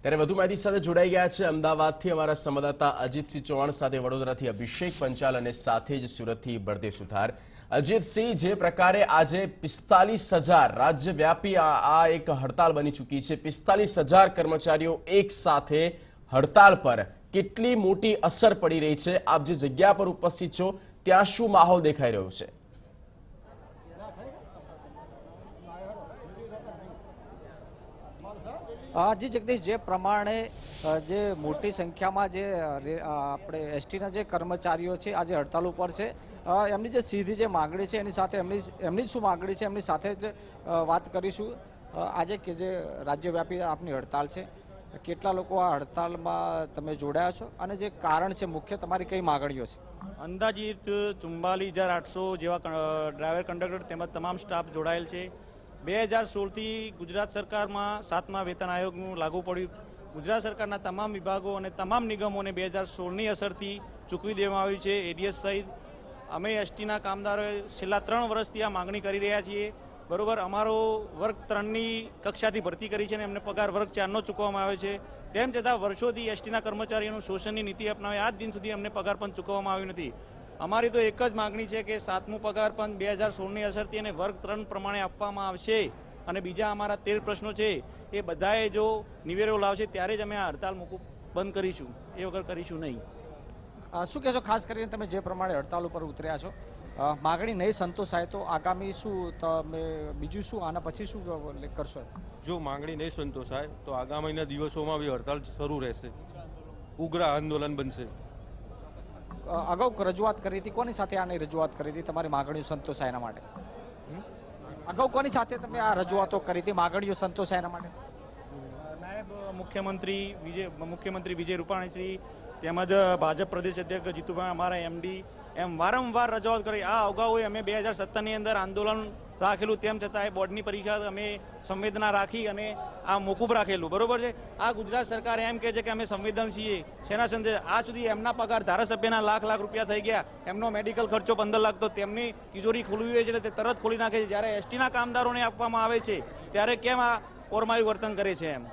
ત્યારે વધુ માહિતી સાથે જોડાઈ ગયા છે અમદાવાદથી અમારા સંવાદદાતા અજીતસિંહ ચૌહાણ સાથે વડોદરાથી અભિષેક પંચાલ અને સાથે જ સુરતથી બળદેવ સુથાર। અજીતસિંહ, જે પ્રકારે આજે 45,000 રાજ્યવ્યાપી આ એક હડતાલ બની ચૂકી છે, 45,000 કર્મચારીઓ એક સાથે હડતાલ પર કેટલી મોટી અસર પડી રહી છે? આપ જે જગ્યા પર ઉપસ્થિત છો ત્યાં શું માહોલ દેખાઈ રહ્યો છે? જી જગદીશ, જે પ્રમાણે જે મોટી સંખ્યામાં જે આપણે એસટીના જે કર્મચારીઓ છે આજે હડતાલ ઉપર છે, એમની જે સીધી જે માંગણી છે એની સાથે એમની શું માંગણી છે એમની સાથે જ વાત કરીશું। આજે કે જે રાજ્યવ્યાપી આપની હડતાલ છે, કેટલા લોકો આ હડતાલમાં તમે જોડાયા છો અને જે કારણ છે મુખ્ય તમારી કઈ માંગણીઓ છે? અંદાજિત 44,800 જેવા ડ્રાઈવર કંડક્ટર તેમજ તમામ સ્ટાફ જોડાયેલ છે। 2016થી ગુજરાત સરકારમાં 7મા વેતન આયોગનું લાગુ પડ્યું। ગુજરાત સરકારના તમામ વિભાગો અને તમામ નિગમોને 2016ની અસરથી ચૂકવી દેવામાં આવ્યું છે એડીએસ સહિત। અમે એસટીના કામદારોએ છેલ્લા 3 વર્ષથી આ માગણી કરી રહ્યા છીએ, બરોબર। અમારો વર્ગ 3ની કક્ષાથી ભરતી કરી છે અને એમને પગાર વર્ગ 4નો ચૂકવવામાં આવે છે। તેમ છતાં વર્ષોથી એસટીના કર્મચારીઓનું શોષણની નીતિ અપનાવી આજ દિન સુધી અમને પગાર પણ ચૂકવવામાં આવ્યું નથી। અમારી તો એક જ માગણી છે કે 7મું પગાર પણ 2016ની અસરથી અને વર્ગ 3 પ્રમાણે આપવામાં આવશે અને બીજા અમારા 13 પ્રશ્નો છે એ બધાએ જો નિવેડો લાવશે ત્યારે જ અમે આ હડતાલ બંધ કરીશું, એ વગર કરીશું નહીં। શું કહેશો, ખાસ કરીને તમે જે પ્રમાણે હડતાલ ઉપર ઉતર્યા છો, માગણી નહીં સંતોષાય તો આગામી શું તમે બીજું શું આના પછી શું કરશો? જો માંગણી નહીં સંતોષાય તો આગામીના દિવસોમાં બી હડતાલ શરૂ રહેશે, ઉગ્ર આંદોલન બનશે। અગાઉ રજૂઆત કરી હતી, કોની સાથે આની રજૂઆત કરી હતી તમારી માંગણીઓ સંતોષાય એના માટે? અગાઉ કોની સાથે તમે આ રજૂઆતો કરી હતી માગણીઓ સંતોષાય એના માટે? નાયબ મુખ્યમંત્રી વિજય રૂપાણીશ્રી તેમજ ભાજપ પ્રદેશ અધ્યક્ષ જીતુભાઈ, અમારા એમડી એમ વારંવાર રજૂઆત કરી। આ અગાઉ અમે 2017ની અંદર આંદોલન રાખેલું, તેમ છતાં બોર્ડની પરીક્ષા અમે સંવેદના રાખી અને આ મોકૂફ રાખેલું, બરોબર છે। આ ગુજરાત સરકાર એમ કહે છે કે અમે સંવેદન છીએ, સેના સંદેશ આ સુધી એમના પગાર ધારાસભ્યના લાખ રૂપિયા થઈ ગયા, એમનો મેડિકલ ખર્ચો 15 લાખ, તો તેમની તિજોરી ખોલવી હોય છે તે તરત ખોલી નાખે છે। જ્યારે એસટીના કામદારોને આપવામાં આવે છે ત્યારે કેમ આ ઓરમાયું વર્તન કરે છે? એમ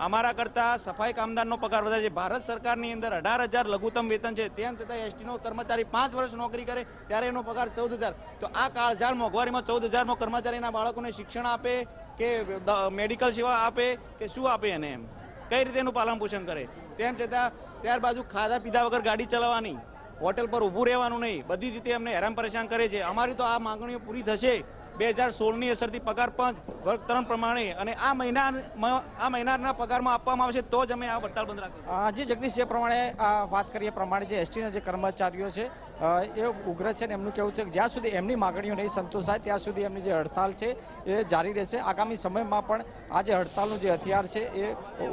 અમારા કરતા સફાઈ કામદારનો પગાર વધારે છે। ભારત સરકારની અંદર 18,000 લઘુત્તમ વેતન છે, તેમ છતાં એસટીનો કર્મચારી 5 વર્ષ નોકરી કરે ત્યારે એનો પગાર 14,000। તો આ કાળઝાળ મોંઘવારીમાં 14,000માં કર્મચારીના બાળકોને શિક્ષણ આપે કે મેડિકલ સેવા આપે કે શું આપે એને? એમ કઈ રીતે એનું પાલન પોષણ કરે? તેમ છતાં ત્યારબાદ ખાધા પીધા વગર ગાડી ચલાવવાની, હોટેલ પર ઊભું રહેવાનું નહીં, બધી રીતે અમને હેરાન પરેશાન કરે છે। અમારી તો આ માંગણીઓ પૂરી થશે 2016ની અસરથી પગાર 5 વર્ગ 3 પ્રમાણે અને આ મહિનાના પગારમાં આપવામાં આવશે તો જ અમે આ હડતાલ બંધ રાખીશું। જી જગદીશ, જે પ્રમાણે વાત કરીએ પ્રમાણે જે એસટીના જે કર્મચારીઓ છે એ ઉગ્ર છે ને એમનું કહેવું છે કે જ્યાં સુધી એમની માગણીઓ નહીં સંતોષાય ત્યાં સુધી એમની જે હડતાલ છે એ જારી રહેશે। આગામી સમયમાં પણ આ જે હડતાલનું જે હથિયાર છે એ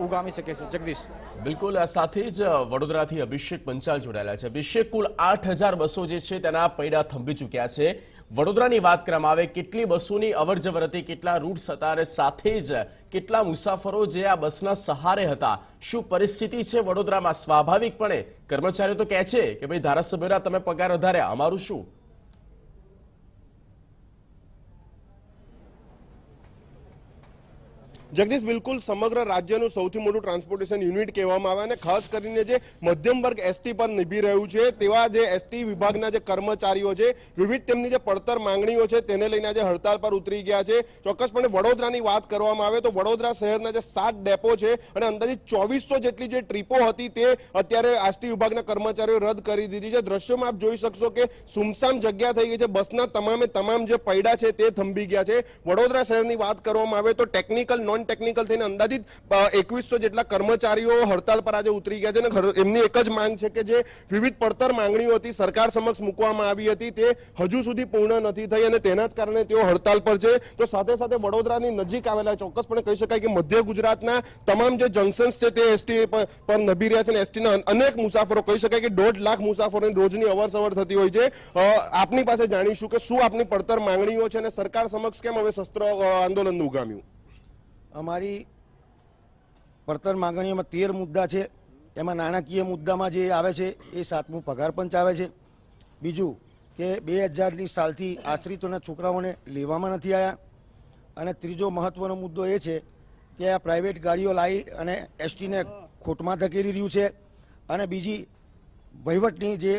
ઉગામી શકે છે। જગદીશ, બિલકુલ, આ સાથે જ વડોદરાથી અભિષેક પંચાલ જોડાયેલા છે। અભિષેક, કુલ 8,000 બસો જે છે તેના પૈડા થંભી ચૂક્યા છે। વડોદરાની વાત કરવામાં આવે, કેટલી બસોની અવરજવર હતી, કેટલા રૂટ્સ હતા અને સાથે જ કેટલા મુસાફરો જે આ બસના સહારે હતા? શું પરિસ્થિતિ છે વડોદરામાં? સ્વાભાવિકપણે કર્મચારીઓ તો કહે છે કે ભાઈ ધારાસભ્યોના તમે પગાર વધાર્યા, અમારું શું? જગદીશ, બિલકુલ સમગ્ર રાજ્યનું સૌથી મોટું ટ્રાન્સપોર્ટેશન યુનિટ કહેવામાં આવે અને ખાસ કરીને જે મધ્યમ વર્ગ એસટી પર નિભી રહ્યું છે તેવા જે એસટી વિભાગના જે કર્મચારીઓ છે, વિવિધ તેમની જે પડતર માંગણીઓ છે તેને લઈને આજે હડતાલ પર ઉતરી ગયા છે। ચોક્કસપણે વડોદરાની વાત કરવામાં આવે તો વડોદરા શહેરના જે 7 ડેપો છે અને અંદાજિત 2400 જેટલી જે ટ્રીપો હતી તે અત્યારે એસટી વિભાગના કર્મચારીઓ રદ કરી દીધી છે। દ્રશ્યોમાં આપ જોઈ શકશો કે સુમસામ જગ્યા થઈ ગઈ છે, બસના તમામ જે પૈડા છે તે થંભી ગયા છે। વડોદરા શહેરની વાત કરવામાં આવે તો ટેકનિકલ નોન ટેકનિકલ થઈને અંદાજિત 2100 જેટલા કર્મચારીઓ હડતાલ પર આજે ઉતરી ગયા છે અને એમની એક જ માંગ છે કે જે વિવિધ પડતર માંગણીઓ હતી સરકાર સમક્ષ મૂકવામાં આવી હતી તે હજુ સુધી પૂર્ણ નથી થઈ અને તેના જ કારણે તેઓ હડતાલ પર છે। તો સાથે સાથે વડોદરાની નજીક આવેલા ચોક્કસપણે કહી શકાય કે મધ્ય ગુજરાતના તમામ જે જંકશન્સ છે તે એસટી પર નભી રહ્યા છે અને એસટીના અનેક મુસાફરો, કહી શકાય કે 1.5 લાખ મુસાફરોની રોજની અવરસવર થતી હોય છે। આપની પાસે જાણીશું કે શું આપની પડતર માંગણીઓ છે અને સરકાર સમક્ષ કેમ હવે શસ્ત્ર આંદોલનનું ઉગામ્યું? અમારી પડતર માંગણીઓમાં 13 મુદ્દા છે। એમાં નાણાકીય મુદ્દામાં જે આવે છે એ 7મું પગાર પંચ આવે છે। બીજું કે 2000ની સાલથી આશ્રિતોના છોકરાઓને લેવામાં નથી આવ્યા અને ત્રીજો મહત્વનો મુદ્દો એ છે કે આ પ્રાઇવેટ ગાડીઓ લાવી અને એસટીને ખોટમાં ધકેલી રહ્યું છે અને બીજી વહીવટની જે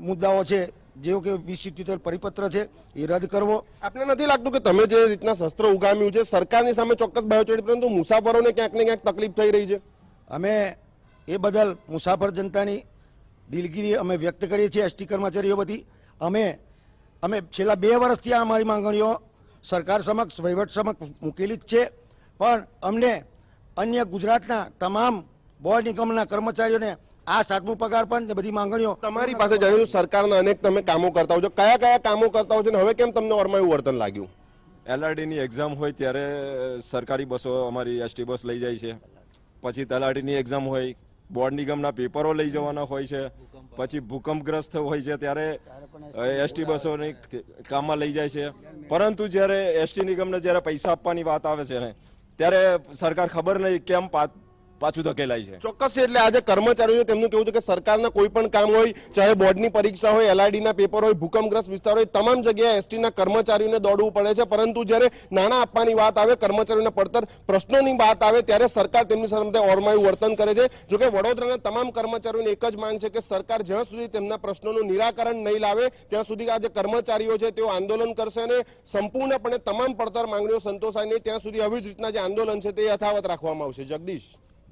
મુદ્દાઓ છે જેવો કે 2077 પરિપત્ર છે એ રદ કરવો. આપને નથી લાગતું કે તમે જે રીતના શસ્ત્ર ઉગામ્યું છે સરકારની સામે ચોક્કસ બાયોચડી, પરંતુ મુસાફરોને ક્યાંક ને ક્યાંક તકલીફ થઈ રહી છે? અમે એ બદલ મુસાફર જનતાની દિલગીરી અમે વ્યક્ત કરીએ છીએ. એસટી કર્મચારીઓ બધી અમે છેલ્લા 2 વર્ષથી આ અમારી માંગણીઓ સરકાર સમક્ષ વહીવટ સમક્ષ મૂકેલી જ છે, પણ અમને અન્ય ગુજરાતના તમામ બોર્ડ નિગમના કર્મચારીઓને આ 7મું પગાર પણ બધી માંગણીઓ. તમારી પાસે જાણ્યું સરકારના અનેક તમે કામો કરતા હો છો, કયા કયા કામો કરતા હો છો અને હવે કેમ તમને ઓરમાયું વર્તન લાગ્યું? LRDની એક્ઝામ હોય ત્યારે સરકારી બસો અમારી એસટી બસ લઈ જાય છે. પછી તલાટીની એક્ઝામ હોય, બોર્ડ નિગમના પેપરો લઈ જવાના હોય છે. પછી ભૂકંપગ્રસ્ત હોય છે ત્યારે એસટી બસોની કામમાં લઈ જાય છે. પરંતુ જ્યારે એસટી નિગમને જ્યારે પૈસા આપવાની વાત આવે છે ને ત્યારે સરકાર ખબર નહીં કેમ પાછું ધકેલાય છે. ચોક્કસ છે. એટલે આજે કર્મચારીઓ તેમનું કેવું છે કે સરકારના કોઈ પણ કામ હોય, ચાહે બોર્ડની પરીક્ષા હોય, LRDના પેપર હોય, ભૂકંપગ્રસ્ત વિસ્તાર હોય, તમામ જગ્યાએ એસટીના કર્મચારીઓને દોડવું પડે છે. પરંતુ જ્યારે નાણાં આપવાની વાત આવે, કર્મચારીઓના પડતર પ્રશ્નોની વાત આવે ત્યારે સરકાર તેમની સામે ઓરમાયું વર્તન કરે છે. જોકે વડોદરાના તમામ કર્મચારીઓની એક જ માંગ છે કે સરકાર જ્યાં સુધી તેમના પ્રશ્નોનું નિરાકરણ નહીં લાવે ત્યાં સુધી આ જે કર્મચારીઓ છે તેઓ આંદોલન કરશે અને સંપૂર્ણપણે તમામ પડતર માંગણીઓ સંતોષાય નહીં ત્યાં સુધી આવી જ રીતના જે આંદોલન છે તે યથાવત રાખવામાં આવશે. જગદીશ.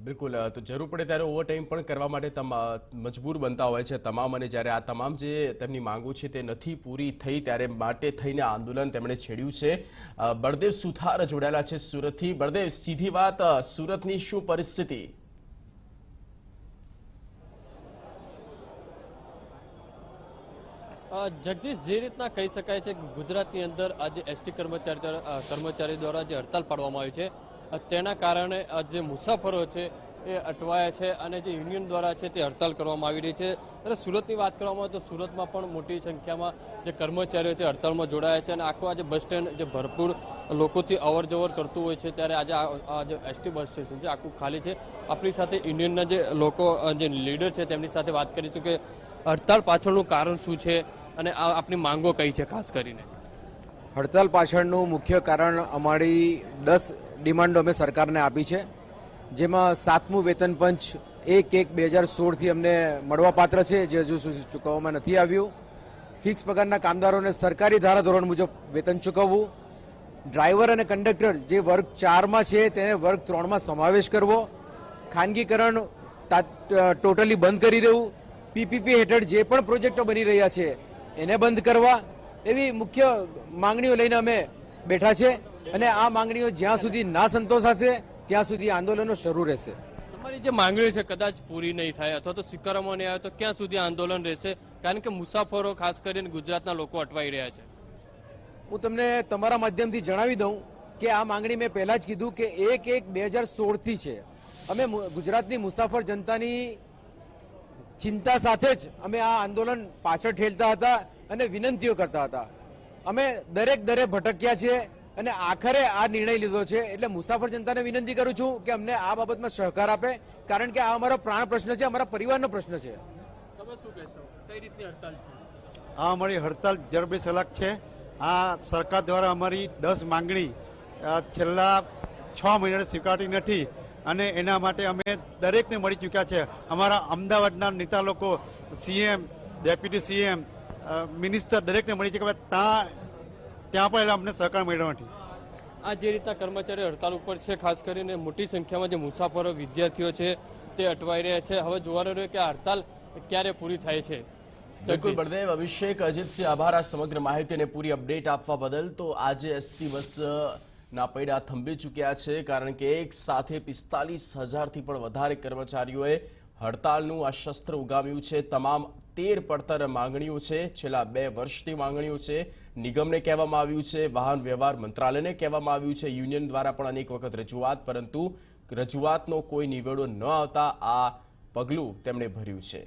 બિલકુલ, તો જરૂર પડે ત્યારે ઓવરટાઈમ પણ કરવા માટે મજબૂર બનતા હોય છે તમામ, અને જ્યારે આ તમામ જે તેમની માંગો છે તે નથી પૂરી થઈ ત્યારે માટે થઈને આંદોલન તેમણે છેડ્યું છે. બળદેવ સુથાર જોડાયેલા છે સુરતથી. બળદેવ, સીધી વાત, સુરતની શું પરિસ્થિતિ? જગદીશ, જે રીતના કહી શકાય છે કે ગુજરાતની અંદર આજે એસટી કર્મચારી દ્વારા જે હડતાલ પાડવામાં આવી છે તેના કારણે જે મુસાફરો છે એ અટવાયા છે અને જે યુનિયન દ્વારા છે તે હડતાલ કરવામાં આવી રહી છે. અને સુરતની વાત કરવામાં આવે તો સુરતમાં પણ મોટી સંખ્યામાં જે કર્મચારીઓ છે હડતાલમાં જોડાયા છે અને આખું આજે બસ સ્ટેન્ડ જે ભરપૂર લોકોથી અવર જવર કરતું હોય છે ત્યારે આજે આ જે એસટી બસ સ્ટેશન છે આખું ખાલી છે. આપણી સાથે યુનિયનના જે લોકો જે લીડર છે તેમની સાથે વાત કરીશું કે હડતાલ પાછળનું કારણ શું છે અને આપની માંગો કઈ છે ખાસ કરીને? હડતાલ પાછળનું મુખ્ય કારણ અમારી 10 ડિમાન્ડો અમે સરકારને આપી છે, જેમાં 7મું વેતન પંચ 1/1/2016થી અમને મળવાપાત્ર છે, જે હજુ સુધી ચૂકવવામાં નથી આવ્યું. ફિક્સ પગારના કામદારોને સરકારી ધારાધોરણ મુજબ વેતન ચૂકવવું. ડ્રાઈવર અને કંડક્ટર જે વર્ગ 4માં છે તેને વર્ગ 3માં સમાવેશ કરવો. ખાનગીકરણ ટોટલી બંધ કરી દેવું. પીપીપી હેઠળ જે પણ પ્રોજેક્ટો બની રહ્યા છે એને બંધ કરવા, એવી મુખ્ય માંગણીઓ લઈને અમે બેઠા છે અને આ માંગણીઓ જ્યાં સુધી ના સંતોષાશે ત્યાં સુધી આંદોલનો શરૂ રહેશે. તમારી જે માંગણીઓ છે કદાચ પૂરી નહીં થાય અથવા તો સ્વીકારવામાં નહીં આવે તો ક્યાં સુધી આંદોલન રહેશે? કારણ કે મુસાફરો ખાસ કરીને ગુજરાતના લોકો અટવાઈ રહ્યા છે. હું તમને તમારા માધ્યમથી જણાવી દઉં કે આ માંગણી મેં પહેલા જ કીધું કે 1/1/2016થી છે. અમે ગુજરાતની મુસાફર જનતાની ચિંતા સાથે જ અમે આ આંદોલન પાછળ ઠેલતા હતા અને વિનંતીઓ કરતા હતા. અમે દરે ભટક્યા છે અને આખરે આ નિર્ણય લીધો છે. એટલે મુસાફર જનતાને વિનંતી કરું છું કે અમને આ બાબતમાં સહકાર આપે, કારણ કે આ અમારો પ્રાણ પ્રશ્ન છે, અમારા પરિવારનો પ્રશ્ન છે. તમે શું કહેશો? કઈ રીતની હડતાલ છે? આ અમારી હડતાલ જરબે સલાક છે. આ સરકાર દ્વારા અમારી 10 માંગણી છેલ્લા 6 મહિનાથી સ્વીકારતી નથી અને એના માટે અમે દરેકને મળી ચૂક્યા છે. અમારા અમદાવાદના નેતા લોકો, CM, ડેપ્યુટી CM, મિનિસ્ટર દરેકને મળી ચૂક્યા, ત્યાં પણ અમને સહકાર મળ્યો નથી. આ જે રીતના કર્મચારીઓ હડતાલ ઉપર છે, ખાસ કરીને મોટી સંખ્યામાં જે મુસાફરો વિદ્યાર્થીઓ છે તે અટવાઈ રહ્યા છે. હવે જોવાનું રહ્યું કે આ હડતાલ ક્યારે પૂરી થાય છે. બિલકુલ બળદેવ, અભિષેક, અજીતસિંહ, આભાર આ સમગ્ર માહિતી અને પૂરી અપડેટ આપવા બદલ. તો આજે એસટી બસ ના પૈડા થંભી ચૂક્યા છે, કારણ કે એક સાથે 45,000થી પણ વધારે કર્મચારીઓએ હડતાલનું આ શસ્ત્ર ઉગામ્યું છે. તમામ 13 પડતર માંગણીઓ છે, છેલ્લા 2 વર્ષથી માંગણીઓ છે. નિગમને કહેવામાં આવ્યું છે, વાહન વ્યવહાર મંત્રાલયને કહેવામાં આવ્યું છે, યુનિયન દ્વારા પણ અનેક વખત રજૂઆત, પરંતુ રજૂઆતનો કોઈ નિવેડો ન આવતા આ પગલું તેમણે ભર્યું છે.